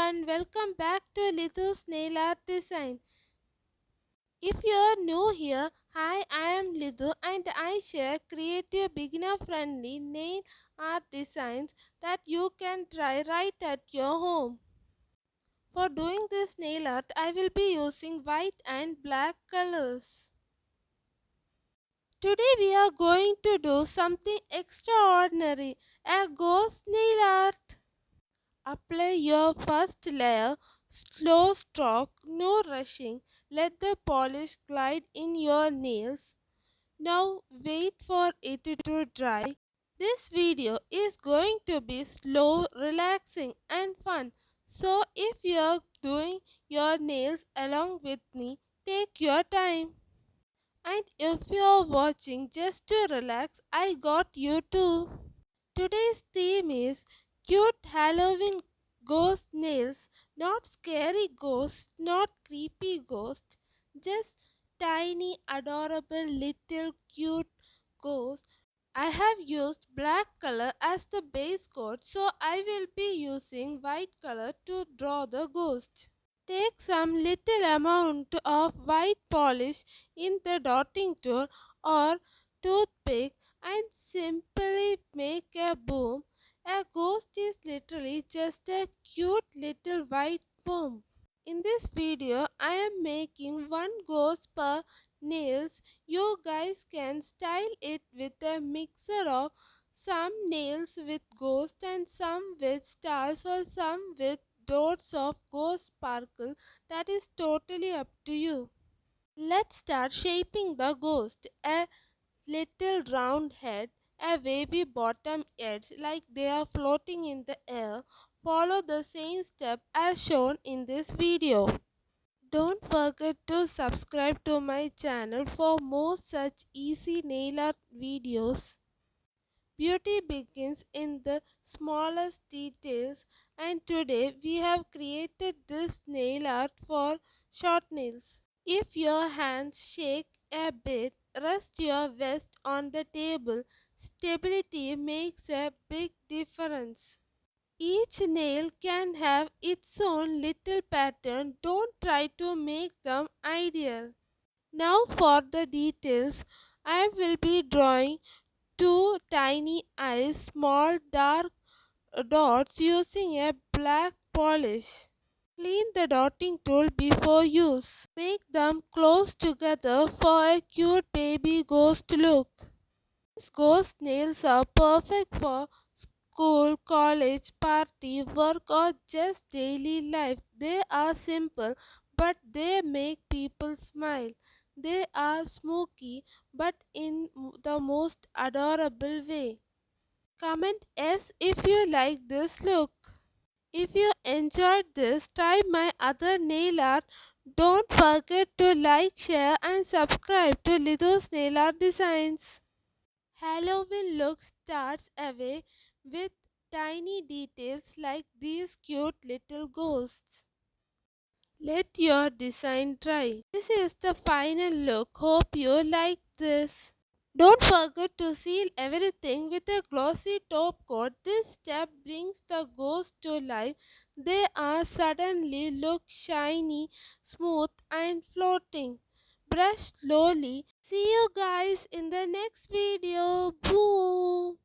everyone, welcome back to Lidhu's Nail Art Design. If you are new here, hi, I am Lidhu and I share creative beginner friendly nail art designs that you can try right at your home. For doing this nail art, I will be using white and black colors. Today we are going to do something extraordinary, a ghost nail art. Apply your first layer, slow stroke, no rushing. Let the polish glide in your nails. Now wait for it to dry. This video is going to be slow, relaxing and fun. So if you are doing your nails along with me, take your time. And if you are watching just to relax, I got you too. Today's theme is cute Halloween ghost nails. Not scary ghosts, not creepy ghosts, just tiny, adorable, little cute ghosts. I have used black color as the base coat, so I will be using white color to draw the ghost. Take some little amount of white polish in the dotting tool or toothpick and simply make a boom. A ghost is literally just a cute little white bomb. In this video, I am making one ghost per nails. You guys can style it with a mixer of some nails with ghost and some with stars or some with dots of ghost sparkle. That is totally up to you. Let's start shaping the ghost. A little round head, a wavy bottom edge like they are floating in the air. Follow the same step as shown in this video. Don't forget to subscribe to my channel for more such easy nail art videos. Beauty begins in the smallest details, and today we have created this nail art for short nails. If your hands shake a bit, rest your vest on the table. Stability makes a big difference. Each nail can have its own little pattern. Don't try to make them ideal. Now for the details. I will be drawing two tiny eyes, small dark dots using a black polish. Clean the dotting tool before use. Make them close together for a cute baby ghost look. These ghost nails are perfect for school, college, party, work or just daily life. They are simple but they make people smile. They are smoky but in the most adorable way. Comment yes if you like this look. If you enjoyed this, try my other nail art. Don't forget to like, share and subscribe to Lidhu's Nail Art Designs. Halloween look starts away with tiny details like these cute little ghosts. Let your design dry. This is the final look. Hope you like this. Don't forget to seal everything with a glossy top coat. This step brings the ghost to life. They are suddenly look shiny, smooth and floating. Brush slowly. See you guys in the next video. Boo!